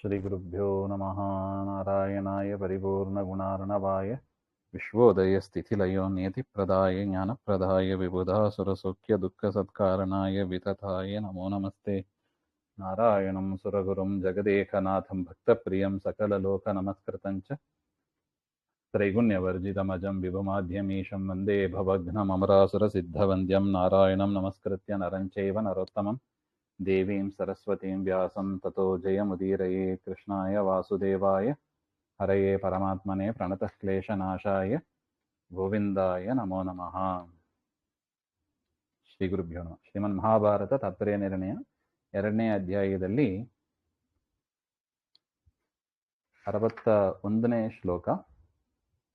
श्रीगुरुभ्यो नमः। नारायणाय परिपूर्णगुणार्णवाय विश्वोदयस्थितिलयो नियतिप्रदाय ज्ञानप्रदाय विबुधासुरसौख्यदुःखसत्कारणाय वितताय नमो नमस्ते। नारायणं सुरगुरुं जगदेकनाथं भक्तप्रियं सकललोकनमस्कृतं च त्रैगुण्यवर्जितमजं विभुमाद्यमीशं वन्दे भवघ्नममरासुरसिद्धवन्द्यं नारायणं नमस्कृत्य नरं चैव नरोत्तमं देवीं सरस्वतीं व्यासं ततो जयमुदीरये। कृष्णाय वासुदेवाय हरये परमात्मने प्रणतः क्लेशनाशाय ಗೋವಿಂದಾಯ ನಮೋ ನಮಃ. ಶ್ರೀ ಗುರುಭ್ಯೋ ನಮಃ. ಶ್ರೀಮನ್ ಮಹಾಭಾರತ ತಾತ್ಪರ್ಯ ನಿರ್ಣಯ 2ನೇ ಅಧ್ಯಾಯದಲ್ಲಿ 61ನೇ ಶ್ಲೋಕ.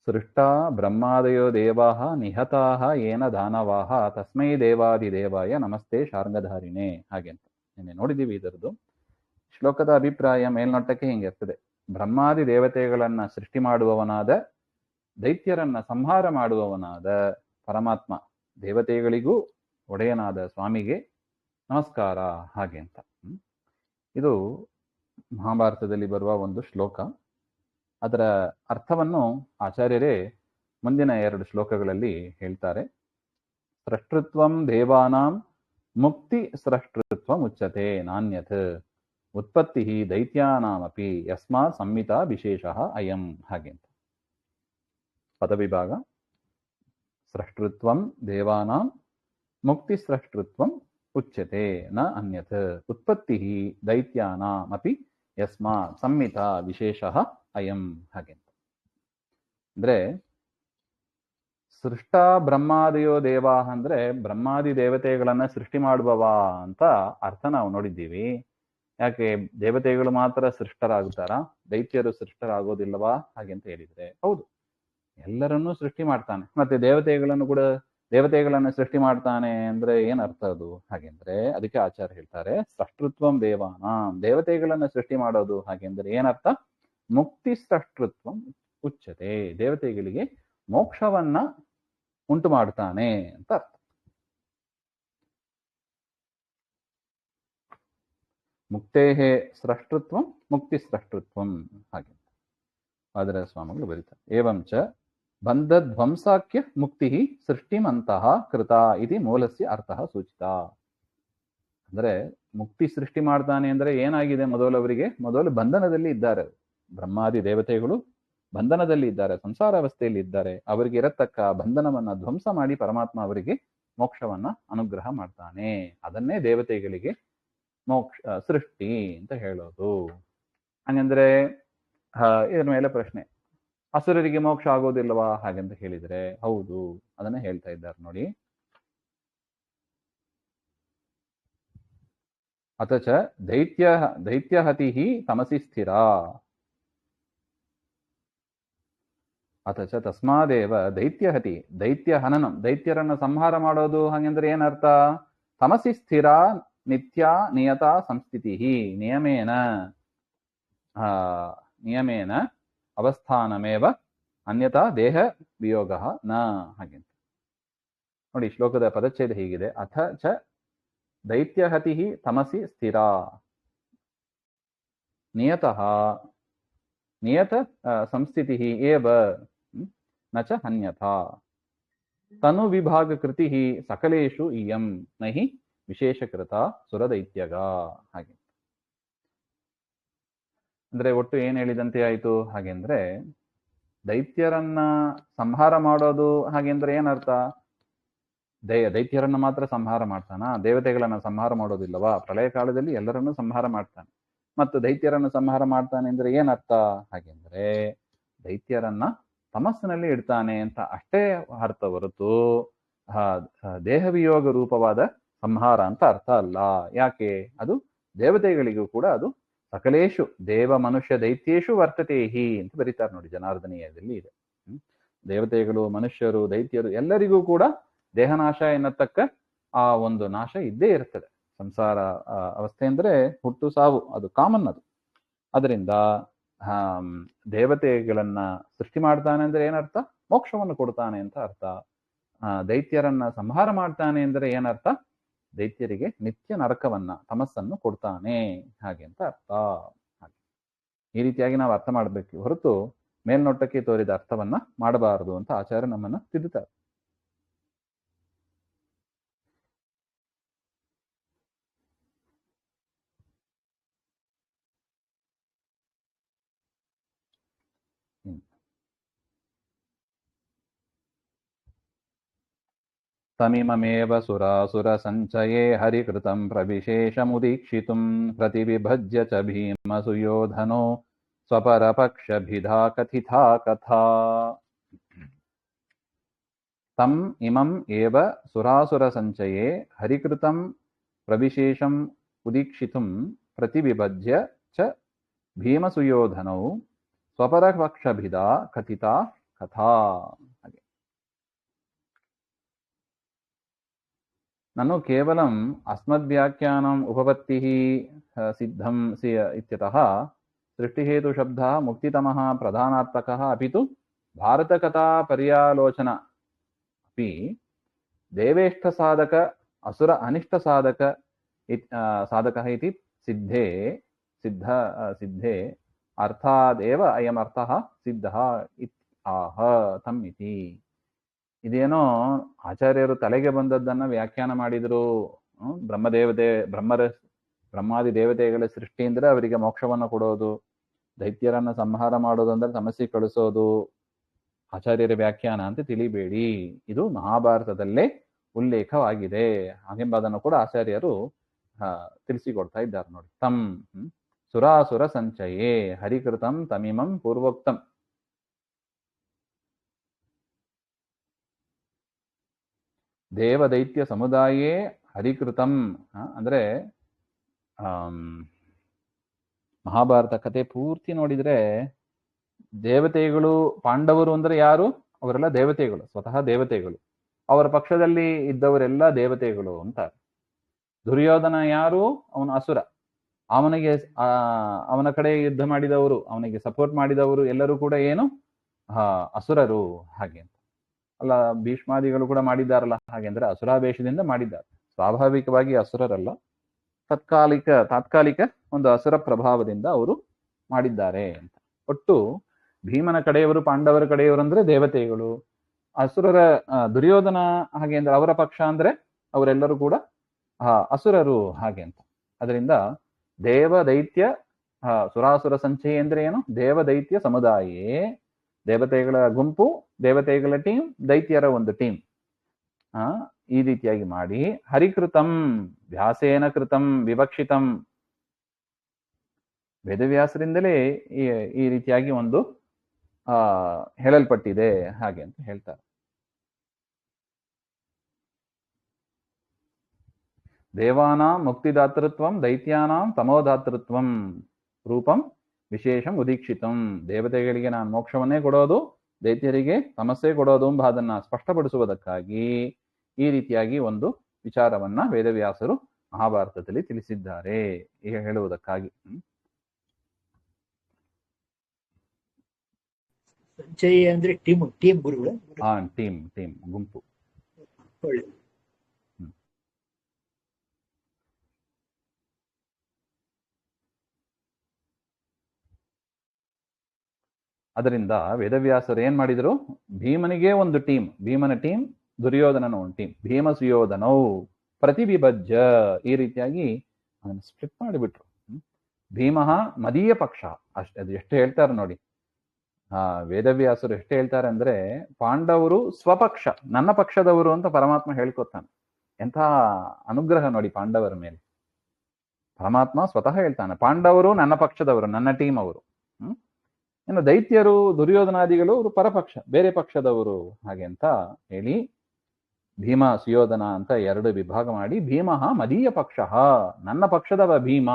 ಸೃಷ್ಟಾ ಬ್ರಹ್ಮಾದಯೋ ದೇವಾಃ ನಿಹತಾಃ ಯೇನ ದಾನವಾಃ ತಸ್ಮೈ ದೇವಾದಿದೇವಾಯ ನಮಸ್ತೆ ಶಾರ್ಂಗಧಾರಿಣೆ. ಹಾಗೆ ಅಂತ ನಿನ್ನೆ ನೋಡಿದ್ದೀವಿ. ಇದರದ್ದು ಶ್ಲೋಕದ ಅಭಿಪ್ರಾಯ ಮೇಲ್ನೋಟಕ್ಕೆ ಹಿಂಗಿರ್ತದೆ. ಬ್ರಹ್ಮಾದಿ ದೇವತೆಗಳನ್ನ ಸೃಷ್ಟಿ ಮಾಡುವವನಾದ, ದೈತ್ಯರನ್ನ ಸಂಹಾರ ಮಾಡುವವನಾದ ಪರಮಾತ್ಮ, ದೇವತೆಗಳಿಗೂ ಒಡೆಯನಾದ ಸ್ವಾಮಿಗೆ ನಮಸ್ಕಾರ, ಹಾಗೆ ಅಂತ. ಇದು ಮಹಾಭಾರತದಲ್ಲಿ ಬರುವ ಒಂದು ಶ್ಲೋಕ. ಅದರ ಅರ್ಥವನ್ನು ಆಚಾರ್ಯರೇ ಮುಂದಿನ 2 ಶ್ಲೋಕಗಳಲ್ಲಿ ಹೇಳ್ತಾರೆ. ಸೃಷ್ಟೃತ್ವಂ ದೇವಾನಾಂ ಮುಕ್ತಿ ಸೃಷ್ಟೃತ್ವಂ ಉಚ್ಯತೆ ನಾನ್ಯತ್ ಉತ್ಪತ್ತಿ ದೈತ್ಯಾನಾಮಪಿ ಯಸ್ಮಾತ್ ಸಂಹಿತಾ ವಿಶೇಷಃ ಅಯಂ. ಹಾಗೆ ಅಂತ ಪದವಿಭಾಗ. ಸೃಷ್ಟೃತ್ವಂ ದೇವಾನಾಂ ಮುಕ್ತಿ ಸೃಷ್ಟೃತ್ವಂ ಉಚ್ಯತೆ ನ ಅನ್ಯತ್ ಉತ್ಪತ್ತಿ ದೈತ್ಯಾನಾಮಪಿ ಯಸ್ಮಾತ್ ಸಂಹಿತಾ ವಿಶೇಷಃ ಅಯಂ. ಹಾಗೆ ಅಂತ ಅಂದ್ರೆ ಸೃಷ್ಟ ಬ್ರಹ್ಮಾದಿಯೋ ದೇವಾ ಅಂದ್ರೆ ಬ್ರಹ್ಮಾದಿ ದೇವತೆಗಳನ್ನ ಸೃಷ್ಟಿ ಮಾಡುವವ ಅಂತ ಅರ್ಥ ನಾವು ನೋಡಿದ್ದೀವಿ. ಯಾಕೆ ದೇವತೆಗಳು ಮಾತ್ರ ಸೃಷ್ಟರಾಗುತ್ತಾರಾ, ದೈತ್ಯರು ಸೃಷ್ಟರಾಗೋದಿಲ್ಲವಾ ಹಾಗೆ ಅಂತ ಹೇಳಿದ್ರೆ, ಹೌದು, ಎಲ್ಲರನ್ನೂ ಸೃಷ್ಟಿ ಮಾಡ್ತಾನೆ. ಮತ್ತೆ ದೇವತೆಗಳನ್ನು ಸೃಷ್ಟಿ ಮಾಡ್ತಾನೆ ಅಂದ್ರೆ ಏನ್ ಅರ್ಥ ಅದು? ಹಾಗೆಂದ್ರೆ ಅದಕ್ಕೆ ಆಚಾರ್ಯ ಹೇಳ್ತಾರೆ, ಸೃಷ್ಟೃತ್ವಂ ದೇವಾನಾಂ, ದೇವತೆಗಳನ್ನ ಸೃಷ್ಟಿ ಮಾಡೋದು ಹಾಗೆಂದ್ರೆ ಏನರ್ಥ? ಮುಕ್ತಿ ಸೃಷ್ಟೃತ್ವಂ ಉಚ್ಯತೆ, ದೇವತೆಗಳಿಗೆ ಮೋಕ್ಷವನ್ನ ಉಂಟು ಮಾಡ್ತಾನೆ ಅಂತ ಅರ್ಥ. ಮುಕ್ತೇಹೇ ಸೃಷ್ಟೃತ್ವಂ ಮುಕ್ತಿ ಸೃಷ್ಟೃತ್ವಂ ಹಾಗೆ ಆದರ ಸ್ವಾಮಿಗಳು ಬರೀತಾರೆ. ಏವಂಚ ಬಂಧಧ್ವಂಸಾಖ್ಯ ಮುಕ್ತಿ ಸೃಷ್ಟಿಮಂತಹ ಕೃತ ಇತಿ ಮೂಲಸ್ಯ ಅರ್ಥ ಸೂಚಿತ. ಅಂದ್ರೆ ಮುಕ್ತಿ ಸೃಷ್ಟಿ ಮಾಡ್ತಾನೆ ಅಂದ್ರೆ ಏನಾಗಿದೆ? ಮೊದಲು ಬಂಧನದಲ್ಲಿ ಇದ್ದಾರೆ. ಬ್ರಹ್ಮಾದಿ ದೇವತೆಗಳು ಬಂಧನದಲ್ಲಿ ಇದ್ದಾರೆ, ಸಂಸಾರಾವಸ್ಥೆಯಲ್ಲಿ ಇದ್ದಾರೆ. ಅವರಿಗೆ ಇರತಕ್ಕ ಬಂಧನವನ್ನ ಧ್ವಂಸ ಮಾಡಿ ಪರಮಾತ್ಮ ಅವರಿಗೆ ಮೋಕ್ಷವನ್ನ ಅನುಗ್ರಹ ಮಾಡ್ತಾನೆ. ಅದನ್ನೇ ದೇವತೆಗಳಿಗೆ ಮೋಕ್ಷ ಸೃಷ್ಟಿ ಅಂತ ಹೇಳೋದು. ಹಂಗಂದ್ರೆ ಇದ್ರ ಮೇಲೆ ಪ್ರಶ್ನೆ, ಅಸುರರಿಗೆ ಮೋಕ್ಷ ಆಗೋದಿಲ್ವಾ ಹಾಗೆಂತ ಹೇಳಿದ್ರೆ ಹೌದು, ಅದನ್ನ ಹೇಳ್ತಾ ಇದ್ದಾರೆ ನೋಡಿ. ಅತಚ ದೈತ್ಯಹತಿ ತಮಸಿ ಸ್ಥಿರ. ಅತಚ ತಸ್ಮಾದೇವ ದೈತ್ಯಹತಿ, ದೈತ್ಯ ಹನನಂ, ದೈತ್ಯರನ್ನ ಸಂಹಾರ ಮಾಡೋದು ಹಾಗೆಂದ್ರೆ ಏನರ್ಥ? ತಮಸಿ ಸ್ಥಿರ ನಿತ್ಯ ನಿಯತ ಸಂಸ್ಥಿತಿ ನಿಯಮೇನ ಅವಸ್ಥಾನಮೇವ ಅನ್ಯತಾ ದೇಹ ವಿಯೋಗ ನ. ಹಾಗೆ ನೋಡಿ, ಶ್ಲೋಕದ ಪದಚ್ಛೇದ ಹೀಗಿದೆ. ಅಥ ಚ ದೈತ್ಯಹತಿ ತಮಸಿ ಸ್ಥಿರ ನಿಯತ ಸಂಸ್ಥಿತಿ ಏವ ನ ಚ ಅನ್ಯಥಾ ತನು ವಿಭಾಗ ಕೃತಿ ಸಕಲೇಶು ಇಯಂ ನಹಿ ವಿಶೇಷಕೃತ ಸುರದೈತ್ಯಗ. ಹಾಗೆ ಅಂದ್ರೆ ಒಟ್ಟು ಏನ್ ಹೇಳಿದಂತೆ ಆಯ್ತು? ಹಾಗೆಂದ್ರೆ ದೈತ್ಯರನ್ನ ಸಂಹಾರ ಮಾಡೋದು ಹಾಗೆಂದ್ರೆ ಏನರ್ಥ? ದೈತ್ಯರನ್ನ ಮಾತ್ರ ಸಂಹಾರ ಮಾಡ್ತಾನ, ದೇವತೆಗಳನ್ನ ಸಂಹಾರ ಮಾಡೋದಿಲ್ಲವಾ? ಪ್ರಳಯ ಕಾಲದಲ್ಲಿ ಎಲ್ಲರನ್ನೂ ಸಂಹಾರ ಮಾಡ್ತಾನೆ. ಮತ್ತು ದೈತ್ಯರನ್ನ ಸಂಹಾರ ಮಾಡ್ತಾನೆ ಅಂದ್ರೆ ಏನರ್ಥ? ಹಾಗೆಂದ್ರೆ ದೈತ್ಯರನ್ನ ತಮಸ್ಸಿನಲ್ಲಿ ಇಡ್ತಾನೆ ಅಂತ ಅಷ್ಟೇ ಅರ್ಥ ಹೊರತು ದೇಹವಿಯೋಗ ರೂಪವಾದ ಸಂಹಾರ ಅಂತ ಅರ್ಥ ಅಲ್ಲ. ಯಾಕೆ? ಅದು ದೇವತೆಗಳಿಗೂ ಕೂಡ ಅದು ಸಕಲೇಶು ದೇವ ಮನುಷ್ಯ ದೈತ್ಯೇಶು ವರ್ತತೇಹಿ ಅಂತ ಬರೀತಾರೆ ನೋಡಿ, ಜನಾರ್ದನೀಯದಲ್ಲಿ ಇದೆ. ದೇವತೆಗಳು, ಮನುಷ್ಯರು, ದೈತ್ಯರು ಎಲ್ಲರಿಗೂ ಕೂಡ ದೇಹನಾಶ ಎನ್ನತಕ್ಕ ಆ ಒಂದು ನಾಶ ಇದ್ದೇ ಇರ್ತದೆ. ಸಂಸಾರ ಅವಸ್ಥೆ ಅಂದ್ರೆ ಹುಟ್ಟು ಸಾವು, ಅದು ಕಾಮನ್ ಅದು. ಅದರಿಂದ ದೇವತೆಗಳನ್ನ ಸೃಷ್ಟಿ ಮಾಡ್ತಾನೆ ಅಂದ್ರೆ ಏನರ್ಥ? ಮೋಕ್ಷವನ್ನು ಕೊಡ್ತಾನೆ ಅಂತ ಅರ್ಥ. ದೈತ್ಯರನ್ನ ಸಂಹಾರ ಮಾಡ್ತಾನೆ ಅಂದ್ರೆ ಏನರ್ಥ? ದೈತ್ಯರಿಗೆ ನಿತ್ಯ ನರಕವನ್ನ, ತಮಸ್ಸನ್ನು ಕೊಡ್ತಾನೆ ಹಾಗೆ ಅಂತ ಅರ್ಥ. ಈ ರೀತಿಯಾಗಿ ನಾವು ಅರ್ಥ ಮಾಡಬೇಕು ಹೊರತು ಮೇಲ್ನೋಟಕ್ಕೆ ತೋರಿದ ಅರ್ಥವನ್ನ ಮಾಡಬಾರದು ಅಂತ ಆಚಾರ್ಯ ನಮ್ಮನ್ನ ತಿದ್ದುತ್ತಾರೆ. ತಮಿಮಮೇವ ಸುರಾಸುರ ಸಂಚಯೇ ಹರಿಕೃತಂ ಪ್ರವಿಶೇಷಮುದೀಕ್ಷಿತುಂ ಪ್ರತಿವಿಭಜ್ಯ ಚ ಭೀಮ ಸುಯೋಧನೋ ಸ್ವಪರಪಕ್ಷಭಿಧಾ ಕಥಿತಾ ಕಥಾ. ತಂ ಇಮಂ ಏವ ಸುರಾಸುರ ಸಂಚಯೇ ಹರಿಕೃತಂ ಪ್ರವಿಶೇಷಂ ಉದೀಕ್ಷಿತುಂ ಪ್ರತಿವಿಭಜ್ಯ ಚ ಭೀಮ ಸುಯೋಧನೌ ಸ್ವಪರಪಕ್ಷಭಿಧಾ ಕಥಿತಾ ಕಥಾ. ಹಾಗೆ ನನು ಕೇವಲಂ ಅಸ್ಮದ್ವ್ಯಾಖ್ಯಾನಂ ಉಪಪತ್ತಿಃ ಸಿದ್ಧಂ ಇತ್ಯತಃ ಸೃಷ್ಟಿಹೇತುಶಬ್ದಃ ಮುಕ್ತಿತಮಃ ಪ್ರಧಾನಾರ್ಥಕಃ ಅಪಿತು ಭಾರತಕಥಾ ಪರ್ಯಾಲೋಚನ ಅಪಿ ದೇವೇಷ್ಟಸಾಧಕ ಅಸುರ ಅನಿಷ್ಟಸಾಧಕ ಸಾಧಕಃ ಇತಿ ಸಿದ್ಧೇ ಅರ್ಥಾದೇವ ಅಯಮರ್ಥಃ ಸಿದ್ಧಃ ಆಹ ತಮ್ ಇತಿ. ಇದೇನೋ ಆಚಾರ್ಯರು ತಲೆಗೆ ಬಂದದ್ದನ್ನ ವ್ಯಾಖ್ಯಾನ ಮಾಡಿದ್ರು. ಬ್ರಹ್ಮಾದಿ ದೇವತೆಗಳ ಸೃಷ್ಟಿ ಅಂದ್ರೆ ಅವರಿಗೆ ಮೋಕ್ಷವನ್ನು ಕೊಡೋದು, ದೈತ್ಯರನ್ನ ಸಂಹಾರ ಮಾಡೋದು ಅಂದ್ರೆ ಸಮಸ್ಯೆ ಕಳಿಸೋದು ಆಚಾರ್ಯರ ವ್ಯಾಖ್ಯಾನ ಅಂತ ತಿಳಿಬೇಡಿ. ಇದು ಮಹಾಭಾರತದಲ್ಲೇ ಉಲ್ಲೇಖವಾಗಿದೆ ಹಾಗೆಂಬುದನ್ನು ಕೂಡ ಆಚಾರ್ಯರು ತಿಳಿಸಿಕೊಡ್ತಾ ಇದ್ದಾರೆ ನೋಡಿ. ತಮ್ ಸುರಾಸುರ ಸಂಚಯೇ ಹರಿಕೃತಂ ತಮಿಮಂ ಪೂರ್ವೋಕ್ತಂ. ದೇವದೈತ್ಯ ಸಮುದಾಯೇ ಹರಿಕೃತಂ ಅಂದ್ರೆ ಮಹಾಭಾರತ ಕಥೆ ಪೂರ್ತಿ ನೋಡಿದ್ರೆ ದೇವತೆಗಳು, ಪಾಂಡವರು ಅಂದ್ರೆ ಯಾರು? ಅವರೆಲ್ಲ ದೇವತೆಗಳು, ಸ್ವತಃ ದೇವತೆಗಳು. ಅವರ ಪಕ್ಷದಲ್ಲಿ ಇದ್ದವರೆಲ್ಲ ದೇವತೆಗಳು ಅಂತಾರೆ. ದುರ್ಯೋಧನ ಯಾರು? ಅವನು ಅಸುರ. ಅವನ ಕಡೆ ಯುದ್ಧ ಮಾಡಿದವರು, ಅವನಿಗೆ ಸಪೋರ್ಟ್ ಮಾಡಿದವರು ಎಲ್ಲರೂ ಕೂಡ ಏನು ಅಸುರರು. ಹಾಗೆ ಅಂತ ಅಲ್ಲ, ಭೀಷ್ಮಾದಿಗಳು ಕೂಡ ಮಾಡಿದ್ದಾರಲ್ಲ, ಹಾಗೆಂದ್ರೆ ಅಸುರಾವೇಶದಿಂದ ಮಾಡಿದ್ದಾರೆ. ಸ್ವಾಭಾವಿಕವಾಗಿ ಅಸುರರಲ್ಲ, ತಾತ್ಕಾಲಿಕ ಒಂದು ಅಸುರ ಪ್ರಭಾವದಿಂದ ಅವರು ಮಾಡಿದ್ದಾರೆ ಅಂತ. ಒಟ್ಟು ಭೀಮನ ಕಡೆಯವರು, ಪಾಂಡವರ ಕಡೆಯವರು ಅಂದ್ರೆ ದೇವತೆಗಳು. ಅಸುರರ ದುರ್ಯೋಧನ ಹಾಗೆ ಅಂದ್ರೆ ಅವರ ಪಕ್ಷ ಅಂದ್ರೆ ಅವರೆಲ್ಲರೂ ಕೂಡ ಅಸುರರು ಹಾಗೆ ಅಂತ. ಅದರಿಂದ ದೇವದೈತ್ಯ ಸುರಾಸುರ ಸಂಚಯ ಅಂದ್ರೆ ಏನು? ದೇವದೈತ್ಯ ಸಮುದಾಯೇ, ದೇವತೆಗಳ ಗುಂಪು, ದೇವತೆಗಳ ಟೀಮ್, ದೈತ್ಯರ ಒಂದು ಟೀಮ್. ಈ ರೀತಿಯಾಗಿ ಮಾಡಿ ಹರಿಕೃತಂ ವ್ಯಾಸೇನ ಕೃತಂ ವಿವಕ್ಷಿತಂ, ವೇದವ್ಯಾಸರಿಂದಲೇ ಈ ರೀತಿಯಾಗಿ ಒಂದು ಹೇಳಲ್ಪಟ್ಟಿದೆ ಹಾಗೆ ಅಂತ ಹೇಳ್ತಾರೆ. ದೇವಾನಾಂ ಮುಕ್ತಿದಾತೃತ್ವಂ ದೈತ್ಯಾನಾಂ ತಮೋದಾತೃತ್ವಂ ರೂಪಂ ವಿಶೇಷಂ ಉದೀಕ್ಷಿತಂ. ದೇವತೆಗಳಿಗೆ ನಾನು ಮೋಕ್ಷವನ್ನೇ ಕೊಡೋದು, ದೈತ್ಯರಿಗೆ ಸಮಸ್ಯೆ ಕೊಡೋದು ಎಂಬ ಅದನ್ನ ಸ್ಪಷ್ಟಪಡಿಸುವುದಕ್ಕಾಗಿ ಈ ರೀತಿಯಾಗಿ ಒಂದು ವಿಚಾರವನ್ನ ವೇದವ್ಯಾಸರು ಮಹಾಭಾರತದಲ್ಲಿ ತಿಳಿಸಿದ್ದಾರೆ ಈಗ ಹೇಳುವುದಕ್ಕಾಗಿ. ಸಂಚಯ ಅಂದ್ರೆ ಟೀಮ್ ಗುರುಗಳ ಟೀಮ್ ಗುಂಪು. ಅದರಿಂದ ವೇದವ್ಯಾಸರು ಏನ್ ಮಾಡಿದ್ರು? ಭೀಮನಿಗೆ ಒಂದು ಟೀಮ್, ಭೀಮನ ಟೀಮ್, ದುರ್ಯೋಧನನ ಒಂದು ಟೀಮ್, ಭೀಮ ಸುಯೋಧನೌ ಪ್ರತಿವಿಭಜ್ಯ, ಈ ರೀತಿಯಾಗಿ ಅದನ್ನು ಸ್ಪ್ಲಿಟ್ ಮಾಡಿಬಿಟ್ರು. ಭೀಮ ಮದೀಯ ಪಕ್ಷ. ಅದು ಎಷ್ಟು ಹೇಳ್ತಾರೆ ನೋಡಿ, ವೇದವ್ಯಾಸರು ಎಷ್ಟು ಹೇಳ್ತಾರೆ ಅಂದ್ರೆ, ಪಾಂಡವರು ಸ್ವಪಕ್ಷ, ನನ್ನ ಪಕ್ಷದವರು ಅಂತ ಪರಮಾತ್ಮ ಹೇಳ್ಕೊತಾನೆ. ಎಂಥ ಅನುಗ್ರಹ ನೋಡಿ ಪಾಂಡವರ ಮೇಲೆ. ಪರಮಾತ್ಮ ಸ್ವತಃ ಹೇಳ್ತಾನೆ, ಪಾಂಡವರು ನನ್ನ ಪಕ್ಷದವರು, ನನ್ನ ಟೀಮ್ ಅವರು. ಇನ್ನು ದೈತ್ಯರು ದುರ್ಯೋಧನಾದಿಗಳು ಅವರು ಪರಪಕ್ಷ, ಬೇರೆ ಪಕ್ಷದವರು ಹಾಗೆ ಅಂತ ಹೇಳಿ ಭೀಮ ಸುಯೋಧನ ಅಂತ ಎರಡು ವಿಭಾಗ ಮಾಡಿ, ಭೀಮ ಮದೀಯ ಪಕ್ಷ, ನನ್ನ ಪಕ್ಷದವ ಭೀಮ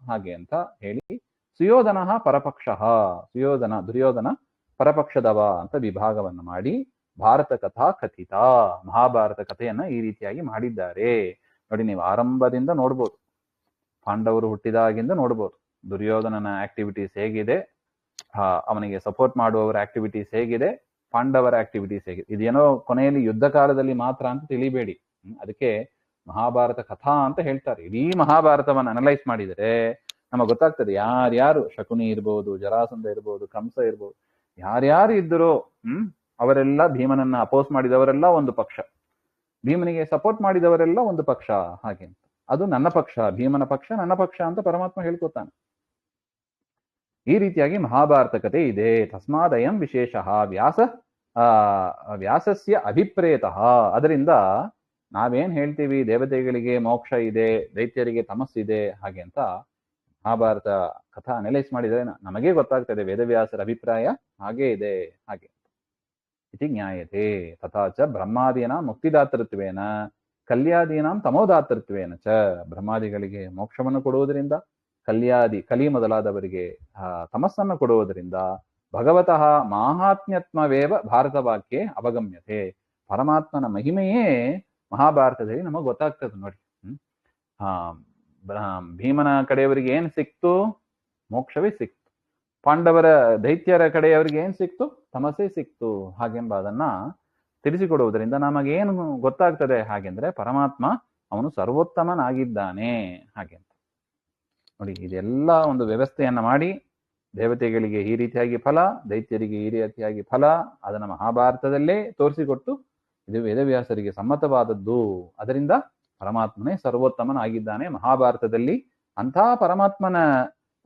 ಹಾಗೆ ಅಂತ ಹೇಳಿ, ಸುಯೋಧನ ಪರಪಕ್ಷ, ದುರ್ಯೋಧನ ಪರಪಕ್ಷದವ ಅಂತ ವಿಭಾಗವನ್ನು ಮಾಡಿ ಭಾರತ ಕಥಾ ಕಥಿತ, ಮಹಾಭಾರತ ಕಥೆಯನ್ನ ಈ ರೀತಿಯಾಗಿ ಮಾಡಿದ್ದಾರೆ ನೋಡಿ. ನೀವು ಆರಂಭದಿಂದ ನೋಡ್ಬೋದು, ಪಾಂಡವರು ಹುಟ್ಟಿದಾಗಿಂದ ನೋಡ್ಬೋದು ದುರ್ಯೋಧನನ ಆಕ್ಟಿವಿಟೀಸ್ ಹೇಗಿದೆ, ಅವನಿಗೆ ಸಪೋರ್ಟ್ ಮಾಡುವವರ ಆಕ್ಟಿವಿಟೀಸ್ ಹೇಗಿದೆ, ಪಾಂಡವರ ಆಕ್ಟಿವಿಟೀಸ್ ಹೇಗಿದೆ. ಇದೇನೋ ಕೊನೆಯಲ್ಲಿ ಯುದ್ಧ ಕಾಲದಲ್ಲಿ ಮಾತ್ರ ಅಂತ ತಿಳಿಬೇಡಿ. ಅದಕ್ಕೆ ಮಹಾಭಾರತ ಕಥಾ ಅಂತ ಹೇಳ್ತಾರೆ. ಇಡೀ ಮಹಾಭಾರತವನ್ನು ಅನಲೈಸ್ ಮಾಡಿದರೆ ನಮಗೆ ಗೊತ್ತಾಗ್ತದೆ ಯಾರ್ಯಾರು, ಶಕುನಿ ಇರ್ಬೋದು, ಜರಾಸಂಧ ಇರ್ಬೋದು, ಕಂಸ ಇರ್ಬೋದು, ಯಾರ್ಯಾರು ಇದ್ದರೋ ಅವರೆಲ್ಲ ಭೀಮನನ್ನ ಅಪೋಸ್ ಮಾಡಿದವರೆಲ್ಲ ಒಂದು ಪಕ್ಷ, ಭೀಮನಿಗೆ ಸಪೋರ್ಟ್ ಮಾಡಿದವರೆಲ್ಲ ಒಂದು ಪಕ್ಷ, ಹಾಗೆ ಅಂತ. ಅದು ನನ್ನ ಪಕ್ಷ, ಭೀಮನ ಪಕ್ಷ ನನ್ನ ಪಕ್ಷ ಅಂತ ಪರಮಾತ್ಮ ಹೇಳ್ಕೊತಾನೆ. ಈ ರೀತಿಯಾಗಿ ಮಹಾಭಾರತ ಕಥೆ ಇದೆ. ತಸ್ಮಾದಯಂ ವಿಶೇಷ ವ್ಯಾಸಸ್ಯ ಅಭಿಪ್ರೇತಃ. ಅದರಿಂದ ನಾವೇನ್ ಹೇಳ್ತೀವಿ, ದೇವತೆಗಳಿಗೆ ಮೋಕ್ಷ ಇದೆ, ದೈತ್ಯರಿಗೆ ತಮಸ್ಸಿದೆ ಹಾಗೆ ಅಂತ ಮಹಾಭಾರತ ಕಥಾ ಅನಲೈಸ್ ಮಾಡಿದರೆ ನಮಗೆ ಗೊತ್ತಾಗ್ತದೆ ವೇದವ್ಯಾಸರ ಅಭಿಪ್ರಾಯ ಹಾಗೇ ಇದೆ ಹಾಗೆ ಇತಿ ಜ್ಞಾಯತೆ. ತಥಾ ಚ ಬ್ರಹ್ಮಾದೀನಾಂ ಮುಕ್ತಿದಾತೃತ್ವೇನ ಕಲ್ಯಾದೀನಾಂ ತಮೋದಾತೃತ್ವೇನ ಚ. ಬ್ರಹ್ಮಾದಿಗಳಿಗೆ ಮೋಕ್ಷವನ್ನು ಕೊಡುವುದರಿಂದ, ಕಲಿ ಮೊದಲಾದವರಿಗೆ ತಮಸ್ಸನ್ನು ಕೊಡುವುದರಿಂದ ಭಗವತಃ ಮಾಹಾತ್ಮ್ಯತ್ಮವೇವ ಭಾರತ ವಾಕ್ಯೆ ಅವಗಮ್ಯತೆ. ಪರಮಾತ್ಮನ ಮಹಿಮೆಯೇ ಮಹಾಭಾರತದಲ್ಲಿ ನಮಗೆ ಗೊತ್ತಾಗ್ತದೆ ನೋಡಿ. ಭೀಮನ ಕಡೆಯವರಿಗೆ ಏನ್ ಸಿಕ್ತು? ಮೋಕ್ಷವೇ ಸಿಕ್ತು. ಪಾಂಡವರ ದೈತ್ಯರ ಕಡೆಯವರಿಗೆ ಏನ್ ಸಿಕ್ತು? ತಮಸ್ಸೇ ಸಿಕ್ತು ಹಾಗೆಂಬ ಅದನ್ನ ತಿಳಿಸಿಕೊಡುವುದರಿಂದ ನಮಗೇನು ಗೊತ್ತಾಗ್ತದೆ ಹಾಗೆಂದ್ರೆ ಪರಮಾತ್ಮ ಅವನು ಸರ್ವೋತ್ತಮನಾಗಿದ್ದಾನೆ ಹಾಗೆ ಅಂತ ನೋಡಿ. ಇದೆಲ್ಲ ಒಂದು ವ್ಯವಸ್ಥೆಯನ್ನ ಮಾಡಿ ದೇವತೆಗಳಿಗೆ ಈ ರೀತಿಯಾಗಿ ಫಲ, ದೈತ್ಯರಿಗೆ ಈ ರೀತಿಯಾಗಿ ಫಲ, ಅದನ್ನ ಮಹಾಭಾರತದಲ್ಲೇ ತೋರಿಸಿಕೊಟ್ಟು ಇದು ವೇದವ್ಯಾಸರಿಗೆ ಸಮ್ಮತವಾದದ್ದು. ಅದರಿಂದ ಪರಮಾತ್ಮನೇ ಸರ್ವೋತ್ತಮನಾಗಿದ್ದಾನೆ. ಮಹಾಭಾರತದಲ್ಲಿ ಅಂಥ ಪರಮಾತ್ಮನ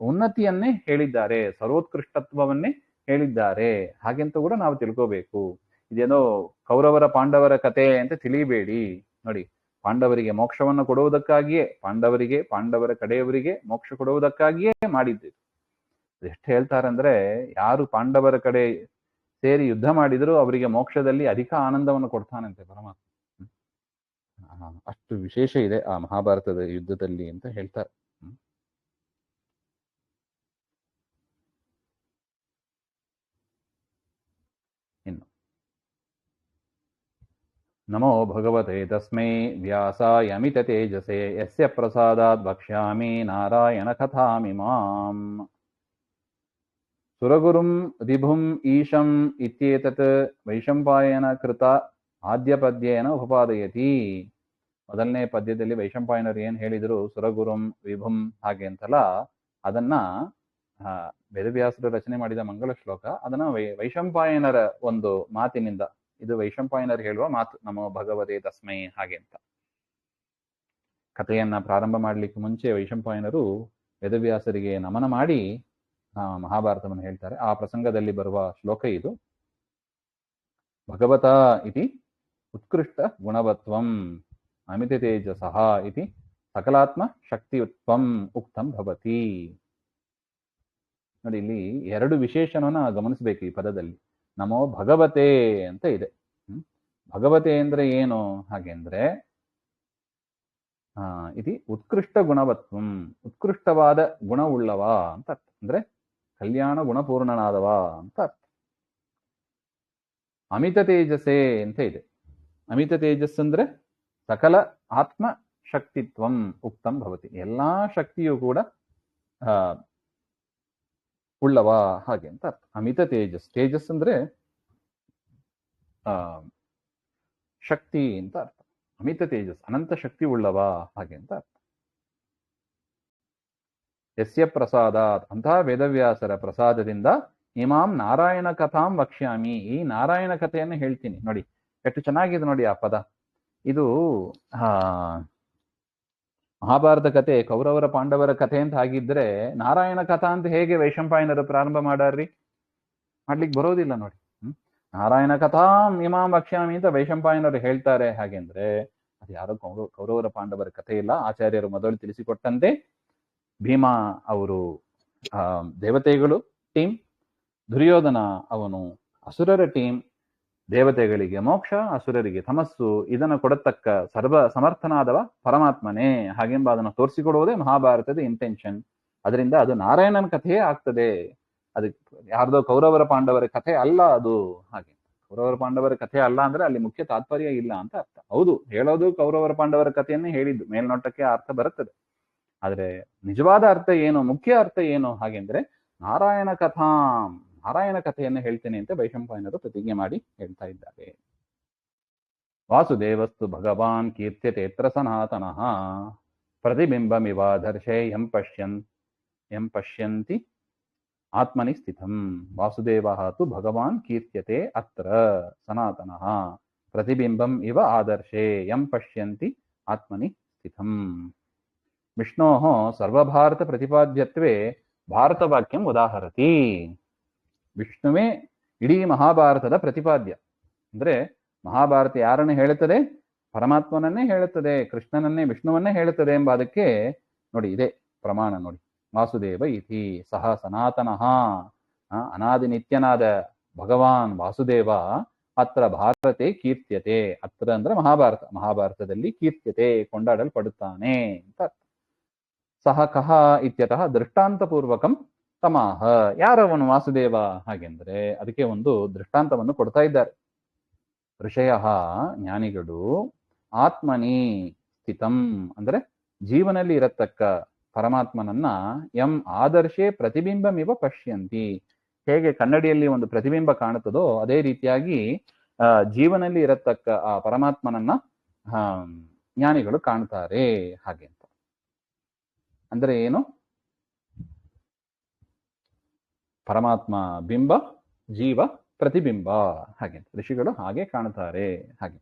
ಉನ್ನತಿಯನ್ನೇ ಹೇಳಿದ್ದಾರೆ, ಸರ್ವೋತ್ಕೃಷ್ಟತ್ವವನ್ನೇ ಹೇಳಿದ್ದಾರೆ ಹಾಗೆಂತ ಕೂಡ ನಾವು ತಿಳ್ಕೋಬೇಕು. ಇದೇನೋ ಕೌರವರ ಪಾಂಡವರ ಕತೆ ಅಂತ ತಿಳಿಯಬೇಡಿ ನೋಡಿ. ಪಾಂಡವರಿಗೆ ಮೋಕ್ಷವನ್ನು ಕೊಡುವುದಕ್ಕಾಗಿಯೇ, ಪಾಂಡವರ ಕಡೆಯವರಿಗೆ ಮೋಕ್ಷ ಕೊಡುವುದಕ್ಕಾಗಿಯೇ ಮಾಡಿದ್ದು. ಎಷ್ಟು ಹೇಳ್ತಾರಂದ್ರೆ, ಯಾರು ಪಾಂಡವರ ಕಡೆ ಸೇರಿ ಯುದ್ಧ ಮಾಡಿದ್ರು ಅವರಿಗೆ ಮೋಕ್ಷದಲ್ಲಿ ಅಧಿಕ ಆನಂದವನ್ನು ಕೊಡ್ತಾನಂತೆ ಪರಮಾತ್ಮ. ಅಷ್ಟು ವಿಶೇಷ ಇದೆ ಆ ಮಹಾಭಾರತದ ಯುದ್ಧದಲ್ಲಿ ಅಂತ ಹೇಳ್ತಾರೆ. ಇನ್ನು ನಮೋ ಭಗವತೆ ತಸ್ಮೈ ವ್ಯಾಸಾಯ ಅಮಿತ ತೇಜಸೆ ಯಸ್ಯ ಪ್ರಸಾದಾತ್ ವಕ್ಷ್ಯಾಮಿ ನಾರಾಯಣ ಕಥಾಮಿಮಾಂ. ಸುರಗುರುಂ ವಿಭುಂ ಈಶಂ ಇತ್ಯೇತತ್ ವೈಶಂಪಾಯನ ಕೃತ ಆದ್ಯ ಪದ್ಯೇನ ಉಪಪಾದಯತಿ. ಮೊದಲನೇ ಪದ್ಯದಲ್ಲಿ ವೈಶಂಪಾಯನರು ಏನ್ ಹೇಳಿದ್ರು, ಸುರಗುರುಂ ವಿಭುಂ ಹಾಗೆ ಅಂತಲ್ಲ, ಅದನ್ನ ವೇದವ್ಯಾಸರು ರಚನೆ ಮಾಡಿದ ಮಂಗಳ ಶ್ಲೋಕ, ಅದನ್ನ ವೈಶಂಪಾಯನರ ಒಂದು ಮಾತಿನಿಂದ, ಇದು ವೈಶಂಪಾಯನರು ಹೇಳುವ ಮಾತು, ನಮೋ ಭಗವತೆ ತಸ್ಮೈ ಹಾಗೆ ಅಂತ. ಕಥೆಯನ್ನ ಪ್ರಾರಂಭ ಮಾಡ್ಲಿಕ್ಕೆ ಮುಂಚೆ ವೈಶಂಪಾಯನರು ವೇದವ್ಯಾಸರಿಗೆ ನಮನ ಮಾಡಿ ಮಹಾಭಾರತವನ್ನು ಹೇಳ್ತಾರೆ. ಆ ಪ್ರಸಂಗದಲ್ಲಿ ಬರುವ ಶ್ಲೋಕ ಇದು. ಭಗವತ ಇತಿ ಉತ್ಕೃಷ್ಟ ಗುಣವತ್ವಂ ಅಮಿತ ತೇಜಸಃ ಇತಿ ಸಕಲಾತ್ಮ ಶಕ್ತಿಯುತ್ವಂ ಉಕ್ತಂ ಭವತಿ. ನೋಡಿ, ಇಲ್ಲಿ ಎರಡು ವಿಶೇಷಣವನ್ನ ಗಮನಿಸಬೇಕು ಈ ಪದದಲ್ಲಿ. ನಮೋ ಭಗವತೆ ಅಂತ ಇದೆ. ಭಗವತೆ ಅಂದ್ರೆ ಏನು ಹಾಗೆ ಅಂದ್ರೆ ಇತಿ ಉತ್ಕೃಷ್ಟ ಗುಣವತ್ವಂ, ಉತ್ಕೃಷ್ಟವಾದ ಗುಣವುಳ್ಳವ ಅಂತ ಅರ್ಥ. ಅಂದ್ರೆ ಕಲ್ಯಾಣ ಗುಣಪೂರ್ಣನಾದವ ಅಂತ ಅರ್ಥ. ಅಮಿತ ತೇಜಸೆ ಅಂತ ಇದೆ. ಅಮಿತ ತೇಜಸ್ ಅಂದ್ರೆ ಸಕಲ ಆತ್ಮ ಶಕ್ತಿತ್ವಂ ಉಕ್ತಂ ಭವತಿ. ಎಲ್ಲಾ ಶಕ್ತಿಯು ಕೂಡ ಉಳ್ಳವ ಹಾಗೆ ಅಂತ ಅರ್ಥ. ಅಮಿತ ತೇಜಸ್, ತೇಜಸ್ ಅಂದ್ರೆ ಶಕ್ತಿ ಅಂತ ಅರ್ಥ. ಅಮಿತ ತೇಜಸ್ ಅನಂತ ಶಕ್ತಿ ಉಳ್ಳವ ಹಾಗೆ ಅಂತ ಅರ್ಥ. ಯಸ್ಯ ಪ್ರಸಾದಾತ್, ಅಂತಹ ವೇದವ್ಯಾಸರ ಪ್ರಸಾದದಿಂದ ಇಮಾಂ ನಾರಾಯಣ ಕಥಾಂ ವಕ್ಷ್ಯಾಮಿ, ಈ ನಾರಾಯಣ ಕಥೆಯನ್ನು ಹೇಳ್ತೀನಿ. ನೋಡಿ ಎಷ್ಟು ಚೆನ್ನಾಗಿದೆ ನೋಡಿ ಆ ಪದ. ಇದು ಮಹಾಭಾರತ ಕಥೆ ಕೌರವರ ಪಾಂಡವರ ಕಥೆ ಅಂತ ಆಗಿದ್ರೆ ನಾರಾಯಣ ಕಥಾ ಅಂತ ಹೇಗೆ ವೈಶಂಪಾಯನರು ಪ್ರಾರಂಭ ಮಾಡಾರ್ರಿ? ಮಾಡ್ಲಿಕ್ಕೆ ಬರೋದಿಲ್ಲ ನೋಡಿ. ನಾರಾಯಣ ಕಥಾಂ ಇಮಾಂ ವಕ್ಷ್ಯಾಮಿ ಅಂತ ವೈಶಂಪಾಯನರು ಹೇಳ್ತಾರೆ. ಹಾಗೆಂದ್ರೆ ಅದು ಯಾರೋ ಕೌರವರ ಪಾಂಡವರ ಕಥೆ ಇಲ್ಲ. ಆಚಾರ್ಯರು ಮೊದಲು ತಿಳಿಸಿಕೊಟ್ಟಂತೆ ಭೀಮ ಅವರು ದೇವತೆಗಳು ಟೀಮ್, ದುರ್ಯೋಧನ ಅವನು ಅಸುರರ ಟೀಮ್. ದೇವತೆಗಳಿಗೆ ಮೋಕ್ಷ, ಅಸುರರಿಗೆ ತಮಸ್ಸು, ಇದನ್ನು ಕೊಡತಕ್ಕ ಸರ್ವ ಸಮರ್ಥನಾದವ ಪರಮಾತ್ಮನೇ ಹಾಗೆಂಬ ಅದನ್ನು ತೋರಿಸಿಕೊಡುವುದೇ ಮಹಾಭಾರತದ ಇಂಟೆನ್ಷನ್. ಅದರಿಂದ ಅದು ನಾರಾಯಣನ ಕಥೆಯೇ ಆಗ್ತದೆ. ಅದಕ್ಕೆ ಯಾರ್ದೋ ಕೌರವರ ಪಾಂಡವರ ಕಥೆ ಅಲ್ಲ ಅದು. ಹಾಗೆ ಕೌರವರ ಪಾಂಡವರ ಕಥೆ ಅಲ್ಲ ಅಂದ್ರೆ ಅಲ್ಲಿ ಮುಖ್ಯ ತಾತ್ಪರ್ಯ ಇಲ್ಲ ಅಂತ ಅರ್ಥ. ಹೌದು, ಹೇಳೋದು ಕೌರವರ ಪಾಂಡವರ ಕಥೆಯನ್ನೇ ಹೇಳಿದ್ದು, ಮೇಲ್ನೋಟಕ್ಕೆ ಅರ್ಥ ಬರುತ್ತದೆ. ಆದ್ರೆ ನಿಜವಾದ ಅರ್ಥ ಏನು, ಮುಖ್ಯ ಅರ್ಥ ಏನು ಹಾಗೆಂದ್ರೆ ನಾರಾಯಣ ಕಥಾಂ, ನಾರಾಯಣ ಕಥೆಯನ್ನು ಹೇಳ್ತೇನೆ ಅಂತ ವೈಶಂಪಾಯನರು ಪ್ರತಿಜ್ಞೆ ಮಾಡಿ ಹೇಳ್ತಾ ಇದ್ದಾರೆ. ವಾಸುದೇವಸ್ತು ಭಗವಾನ್ ಕೀರ್ತ್ಯತೇತ್ರ ಸನಾತನಃ ಪ್ರತಿಬಿಂಬಮಿವ ದರ್ಶೇಯಂ ಪಶ್ಯನ್ ಯಂ ಪಶ್ಯಂತಿ ಆತ್ಮನಿ ಸ್ಥಿತಂ ವಾಸುದೇವಃ ತು ಭಗವಾನ್ ಕೀರ್ತ್ಯತೆ ಅತ್ರ ಸನಾತನಃ ಪ್ರತಿಬಿಂಬಂ ಇವ ಆದರ್ಶೆ ಯಂ ಪಶ್ಯಂತಿ ಆತ್ಮನಿ ಸ್ಥಿತಂ. ವಿಷ್ಣೋಃ ಸರ್ವಭಾರತ ಪ್ರತಿಪಾದ್ಯತ್ವೇ ಭಾರತವಾಕ್ಯಂ ಉದಾಹರತಿ. ವಿಷ್ಣುವೇ ಇಡೀ ಮಹಾಭಾರತದ ಪ್ರತಿಪಾದ್ಯ. ಅಂದ್ರೆ ಮಹಾಭಾರತ ಯಾರನ್ನು ಹೇಳುತ್ತದೆ? ಪರಮಾತ್ಮನನ್ನೇ ಹೇಳುತ್ತದೆ, ಕೃಷ್ಣನನ್ನೇ, ವಿಷ್ಣುವನ್ನೇ ಹೇಳುತ್ತದೆ ಎಂಬ ಅದಕ್ಕೆ ನೋಡಿ ಇದೆ ಪ್ರಮಾಣ. ನೋಡಿ, ವಾಸುದೇವ ಇತಿ ಸಹ ಸನಾತನಃ, ಅನಾದಿ ನಿತ್ಯನಾದ ಭಗವಾನ್ ವಾಸುದೇವ ಅತ್ರ ಭಾರತೆ ಕೀರ್ತ್ಯತೆ. ಅತ್ರ ಅಂದ್ರೆ ಮಹಾಭಾರತ, ಮಹಾಭಾರತದಲ್ಲಿ ಕೀರ್ತ್ಯತೆ ಕೊಂಡಾಡಲ್ಪಡುತ್ತಾನೆ ಅಂತ. ಸಹ ಕಹ ಇತ್ಯತಃ ದೃಷ್ಟಾಂತಪೂರ್ವಕಂ ತಮಾಹ. ಯಾರವನು ವಾಸುದೇವ ಹಾಗೆಂದ್ರೆ ಅದಕ್ಕೆ ಒಂದು ದೃಷ್ಟಾಂತವನ್ನು ಕೊಡ್ತಾ ಇದ್ದಾರೆ. ಋಷಯಃ ಜ್ಞಾನಿಗಳು ಆತ್ಮನಿ ಸ್ಥಿತಂ ಅಂದ್ರೆ ಜೀವನಲ್ಲಿ ಇರತಕ್ಕ ಪರಮಾತ್ಮನನ್ನ ಎಂ ಆದರ್ಶೆ ಪ್ರತಿಬಿಂಬಮಿವ ಪಶ್ಯಂತಿ. ಹೇಗೆ ಕನ್ನಡಿಯಲ್ಲಿ ಒಂದು ಪ್ರತಿಬಿಂಬ ಕಾಣುತ್ತದೋ ಅದೇ ರೀತಿಯಾಗಿ ಜೀವನಲ್ಲಿ ಇರತಕ್ಕ ಆ ಪರಮಾತ್ಮನನ್ನ ಜ್ಞಾನಿಗಳು ಕಾಣ್ತಾರೆ ಹಾಗೆ ಅಂತ. ಅಂದ್ರೆ ಏನು? ಪರಮಾತ್ಮ ಬಿಂಬ, ಜೀವ ಪ್ರತಿಬಿಂಬ ಹಾಗೆ ಋಷಿಗಳು ಹಾಗೆ ಕಾಣುತ್ತಾರೆ ಹಾಗೆ.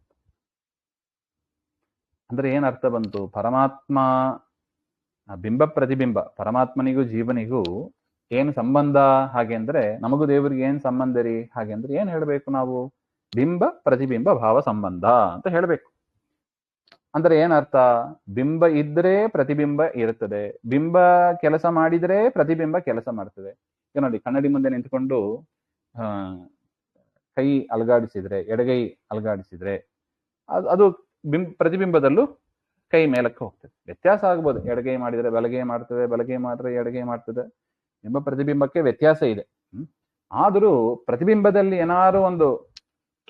ಅಂದ್ರೆ ಏನ್ ಅರ್ಥ ಬಂತು? ಪರಮಾತ್ಮ ಬಿಂಬ ಪ್ರತಿಬಿಂಬ, ಪರಮಾತ್ಮನಿಗೂ ಜೀವನಿಗೂ ಏನು ಸಂಬಂಧ ಹಾಗೆ ಅಂದ್ರೆ ನಮಗೂ ದೇವರಿಗೆ ಏನ್ ಸಂಬಂಧ ರೀ ಹಾಗೆ ಅಂದ್ರೆ ಏನ್ ಹೇಳ್ಬೇಕು ನಾವು? ಬಿಂಬ ಪ್ರತಿಬಿಂಬ ಭಾವ ಸಂಬಂಧ ಅಂತ ಹೇಳ್ಬೇಕು. ಅಂದ್ರೆ ಏನರ್ಥ? ಬಿಂಬ ಇದ್ರೆ ಪ್ರತಿಬಿಂಬ ಇರುತ್ತದೆ, ಬಿಂಬ ಕೆಲಸ ಮಾಡಿದ್ರೆ ಪ್ರತಿಬಿಂಬ ಕೆಲಸ ಮಾಡ್ತದೆ. ಈಗ ನೋಡಿ, ಕನ್ನಡಿ ಮುಂದೆ ನಿಂತ್ಕೊಂಡು ಕೈ ಅಲುಗಾಡಿಸಿದ್ರೆ, ಎಡಗೈ ಅಲುಗಾಡಿಸಿದ್ರೆ ಅದು ಪ್ರತಿಬಿಂಬದಲ್ಲೂ ಕೈ ಮೇಲಕ್ಕೆ ಹೋಗ್ತದೆ. ವ್ಯತ್ಯಾಸ ಆಗ್ಬೋದು, ಎಡಗೈ ಮಾಡಿದ್ರೆ ಬಲಗೈ ಮಾಡ್ತದೆ, ಬಲಗೈ ಮಾಡಿದ್ರೆ ಎಡಗೈ ಮಾಡ್ತದೆ. ಬಿಂಬ ಪ್ರತಿಬಿಂಬಕ್ಕೆ ವ್ಯತ್ಯಾಸ ಇದೆ. ಆದರೂ ಪ್ರತಿಬಿಂಬದಲ್ಲಿ ಏನಾದ್ರು ಒಂದು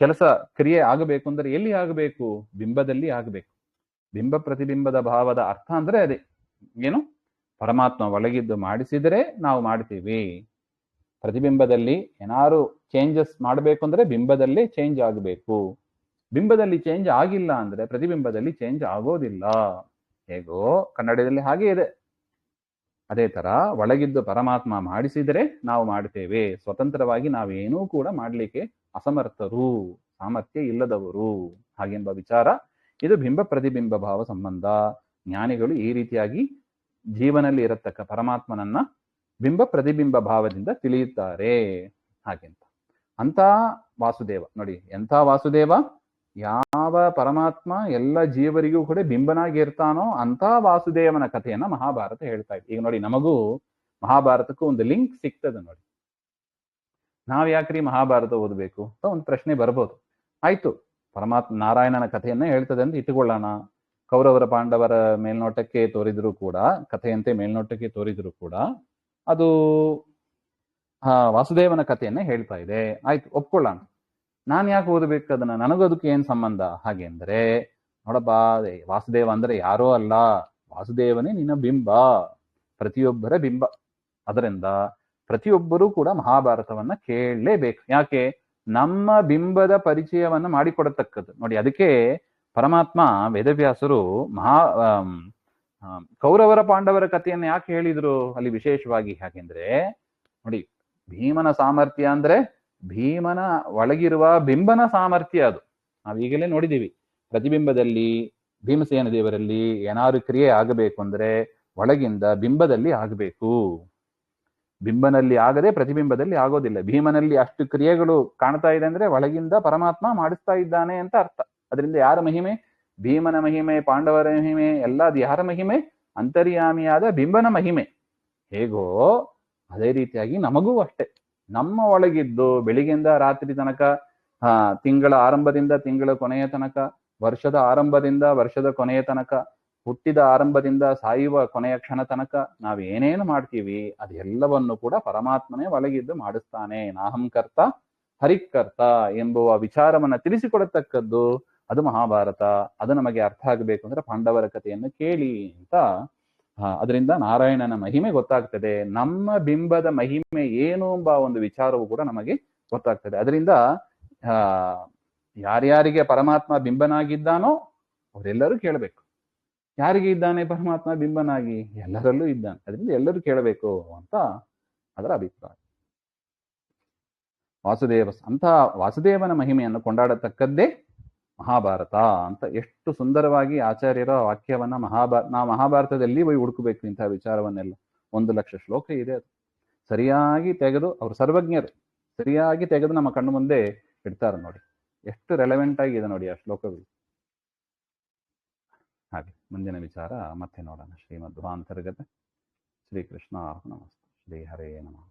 ಕೆಲಸ ಕ್ರಿಯೆ ಆಗಬೇಕು ಅಂದ್ರೆ ಎಲ್ಲಿ ಆಗಬೇಕು? ಬಿಂಬದಲ್ಲಿ ಆಗಬೇಕು. ಬಿಂಬ ಪ್ರತಿಬಿಂಬದ ಭಾವದ ಅರ್ಥ ಅಂದ್ರೆ ಅದೇ ಏನು? ಪರಮಾತ್ಮ ಒಳಗಿದ್ದು ಮಾಡಿಸಿದರೆ ನಾವು ಮಾಡ್ತೀವಿ. ಪ್ರತಿಬಿಂಬದಲ್ಲಿ ಏನಾರು ಚೇಂಜಸ್ ಮಾಡಬೇಕು ಅಂದ್ರೆ ಬಿಂಬದಲ್ಲೇ ಚೇಂಜ್ ಆಗಬೇಕು. ಬಿಂಬದಲ್ಲಿ ಚೇಂಜ್ ಆಗಿಲ್ಲ ಅಂದ್ರೆ ಪ್ರತಿಬಿಂಬದಲ್ಲಿ ಚೇಂಜ್ ಆಗೋದಿಲ್ಲ. ಹೇಗೋ ಕನ್ನಡದಲ್ಲಿ ಹಾಗೆ ಇದೆ. ಅದೇ ತರ ಒಳಗಿದ್ದು ಪರಮಾತ್ಮ ಮಾಡಿಸಿದರೆ ನಾವು ಮಾಡ್ತೇವೆ. ಸ್ವತಂತ್ರವಾಗಿ ನಾವೇನೂ ಕೂಡ ಮಾಡ್ಲಿಕ್ಕೆ ಅಸಮರ್ಥರು, ಸಾಮರ್ಥ್ಯ ಇಲ್ಲದವರು ಹಾಗೆಂಬ ವಿಚಾರ ಇದು. ಬಿಂಬ ಪ್ರತಿಬಿಂಬ ಭಾವ ಸಂಬಂಧ. ಜ್ಞಾನಿಗಳು ಈ ರೀತಿಯಾಗಿ ಜೀವನಲ್ಲಿ ಇರತಕ್ಕ ಪರಮಾತ್ಮನನ್ನ ಬಿಂಬ ಪ್ರತಿಬಿಂಬ ಭಾವದಿಂದ ತಿಳಿಯುತ್ತಾರೆ ಹಾಗೆಂತ. ಅಂತ ವಾಸುದೇವ ನೋಡಿ, ಎಂಥ ವಾಸುದೇವ? ಯಾವ ಪರಮಾತ್ಮ ಎಲ್ಲ ಜೀವರಿಗೂ ಕೂಡ ಬಿಂಬನಾಗಿ ಇರ್ತಾನೋ ಅಂತ ವಾಸುದೇವನ ಕಥೆಯನ್ನ ಮಹಾಭಾರತ ಹೇಳ್ತಾ ಇದೆ. ಈಗ ನೋಡಿ, ನಮಗೂ ಮಹಾಭಾರತಕ್ಕೂ ಒಂದು ಲಿಂಕ್ ಸಿಗ್ತದೆ ನೋಡಿ. ನಾವ್ ಯಾಕ್ರಿ ಮಹಾಭಾರತ ಓದಬೇಕು ಅಂತ ಒಂದು ಪ್ರಶ್ನೆ ಬರ್ಬೋದು. ಆಯ್ತು, ಪರಮಾತ್ಮ ನಾರಾಯಣನ ಕಥೆಯನ್ನ ಹೇಳ್ತದೆ ಅಂತ ಇಟ್ಟುಕೊಳ್ಳೋಣ. ಕೌರವರ ಪಾಂಡವರ ಮೇಲ್ನೋಟಕ್ಕೆ ತೋರಿದ್ರು ಕೂಡ, ಕಥೆಯಂತೆ ಮೇಲ್ನೋಟಕ್ಕೆ ತೋರಿದ್ರು ಕೂಡ ಅದು ವಾಸುದೇವನ ಕಥೆಯನ್ನ ಹೇಳ್ತಾ ಇದೆ. ಆಯ್ತು, ಒಪ್ಕೊಳ್ಳೋಣ. ನಾನ್ ಯಾಕೆ ಓದಬೇಕು ಅದನ್ನ? ನನಗೂ ಅದಕ್ಕೆ ಏನ್ ಸಂಬಂಧ ಹಾಗೆ ಅಂದ್ರೆ, ನೋಡಪ್ಪ, ವಾಸುದೇವ ಅಂದ್ರೆ ಯಾರೋ ಅಲ್ಲ, ವಾಸುದೇವನೇ ನಿನ್ನ ಬಿಂಬ, ಪ್ರತಿಯೊಬ್ಬರ ಬಿಂಬ. ಅದರಿಂದ ಪ್ರತಿಯೊಬ್ಬರೂ ಕೂಡ ಮಹಾಭಾರತವನ್ನ ಕೇಳಲೇಬೇಕು. ಯಾಕೆ? ನಮ್ಮ ಬಿಂಬದ ಪರಿಚಯವನ್ನ ಮಾಡಿಕೊಡತಕ್ಕದ್ದು ನೋಡಿ. ಅದಕ್ಕೆ ಪರಮಾತ್ಮ ವೇದವ್ಯಾಸರು ಕೌರವರ ಪಾಂಡವರ ಕಥೆಯನ್ನು ಯಾಕೆ ಹೇಳಿದ್ರು ಅಲ್ಲಿ ವಿಶೇಷವಾಗಿ? ಯಾಕೆಂದ್ರೆ ನೋಡಿ, ಭೀಮನ ಸಾಮರ್ಥ್ಯ ಅಂದ್ರೆ ಭೀಮನ ಒಳಗಿರುವ ಬಿಂಬನ ಸಾಮರ್ಥ್ಯ ಅದು. ನಾವೀಗಲೇ ನೋಡಿದೀವಿ, ಪ್ರತಿಬಿಂಬದಲ್ಲಿ ಭೀಮಸೇನ ದೇವರಲ್ಲಿ ಏನಾದ್ರು ಕ್ರಿಯೆ ಆಗಬೇಕು ಅಂದ್ರೆ ಒಳಗಿಂದ ಬಿಂಬದಲ್ಲಿ ಆಗಬೇಕು. ಬಿಂಬನಲ್ಲಿ ಆಗದೆ ಪ್ರತಿಬಿಂಬದಲ್ಲಿ ಆಗೋದಿಲ್ಲ. ಭೀಮನಲ್ಲಿ ಅಷ್ಟು ಕ್ರಿಯೆಗಳು ಕಾಣ್ತಾ ಇದೆ ಅಂದ್ರೆ ಒಳಗಿಂದ ಪರಮಾತ್ಮ ಮಾಡಿಸ್ತಾ ಇದ್ದಾನೆ ಅಂತ ಅರ್ಥ. ಅದರಿಂದ ಯಾರ ಮಹಿಮೆ? ಭೀಮನ ಮಹಿಮೆ, ಪಾಂಡವರ ಮಹಿಮೆ ಎಲ್ಲ ಅದು ಯಾರ ಮಹಿಮೆ? ಅಂತರ್ಯಾಮಿಯಾದ ಬಿಂಬನ ಮಹಿಮೆ. ಹೇಗೋ ಅದೇ ರೀತಿಯಾಗಿ ನಮಗೂ ಅಷ್ಟೇ. ನಮ್ಮ ಒಳಗಿದ್ದು ಬೆಳಿಗ್ಗೆಯಿಂದ ರಾತ್ರಿ ತನಕ, ತಿಂಗಳ ಆರಂಭದಿಂದ ತಿಂಗಳ ಕೊನೆಯ ತನಕ, ವರ್ಷದ ಆರಂಭದಿಂದ ವರ್ಷದ ಕೊನೆಯ ತನಕ, ಹುಟ್ಟಿದ ಆರಂಭದಿಂದ ಸಾಯುವ ಕೊನೆಯ ಕ್ಷಣ ತನಕ ನಾವೇನೇನು ಮಾಡ್ತೀವಿ ಅದೆಲ್ಲವನ್ನು ಕೂಡ ಪರಮಾತ್ಮನೇ ಒಳಗಿದ್ದು ಮಾಡಿಸ್ತಾನೆ. ನಾಹಂಕರ್ತ ಹರಿಕರ್ತ ಎಂಬುವ ವಿಚಾರವನ್ನ ತಿಳಿಸಿಕೊಡತಕ್ಕದ್ದು ಅದು ಮಹಾಭಾರತ. ಅದು ನಮಗೆ ಅರ್ಥ ಆಗಬೇಕು ಅಂದ್ರೆ ಪಾಂಡವರ ಕಥೆಯನ್ನು ಕೇಳಿ ಅಂತ. ಅದರಿಂದ ನಾರಾಯಣನ ಮಹಿಮೆ ಗೊತ್ತಾಗ್ತದೆ, ನಮ್ಮ ಬಿಂಬದ ಮಹಿಮೆ ಏನು ಎಂಬ ಒಂದು ವಿಚಾರವು ಕೂಡ ನಮಗೆ ಗೊತ್ತಾಗ್ತದೆ. ಅದರಿಂದ ಯಾರ್ಯಾರಿಗೆ ಪರಮಾತ್ಮ ಬಿಂಬನಾಗಿದ್ದಾನೋ ಅವರೆಲ್ಲರೂ ಕೇಳಬೇಕು. ಯಾರಿಗೆ ಇದ್ದಾನೆ ಪರಮಾತ್ಮ ಬಿಂಬನಾಗಿ? ಎಲ್ಲರಲ್ಲೂ ಇದ್ದಾನೆ. ಅದರಿಂದ ಎಲ್ಲರೂ ಕೇಳಬೇಕು ಅಂತ ಅದರ ಅಭಿಪ್ರಾಯ. ಅಂತ ವಾಸುದೇವನ ಮಹಿಮೆಯನ್ನು ಕೊಂಡಾಡತಕ್ಕದ್ದೇ ಮಹಾಭಾರತ ಅಂತ ಎಷ್ಟು ಸುಂದರವಾಗಿ ಆಚಾರ್ಯರ ವಾಕ್ಯವನ್ನ ನಾವು ಮಹಾಭಾರತದಲ್ಲಿ ಹೋಗಿ ಹುಡುಕಬೇಕು ಇಂತಹ ವಿಚಾರವನ್ನೆಲ್ಲ. 1,00,000 ಶ್ಲೋಕ ಇದೆ. ಅದು ಸರಿಯಾಗಿ ತೆಗೆದು, ಅವರು ಸರ್ವಜ್ಞರು, ಸರಿಯಾಗಿ ತೆಗೆದು ನಮ್ಮ ಕಣ್ಣು ಮುಂದೆ ಇಡ್ತಾರೆ ನೋಡಿ. ಎಷ್ಟು ರೆಲೆವೆಂಟ್ ಆಗಿದೆ ನೋಡಿ ಆ ಶ್ಲೋಕಗಳು. ಹಾಗೆ ಮುಂದಿನ ವಿಚಾರ ಮತ್ತೆ ನೋಡೋಣ. ಶ್ರೀಮಧ್ವಾಂತರ್ಗತ. ಶ್ರೀಕೃಷ್ಣ ನಮಸ್ತೆ. ಶ್ರೀ ಹರೇ ನಮಃ.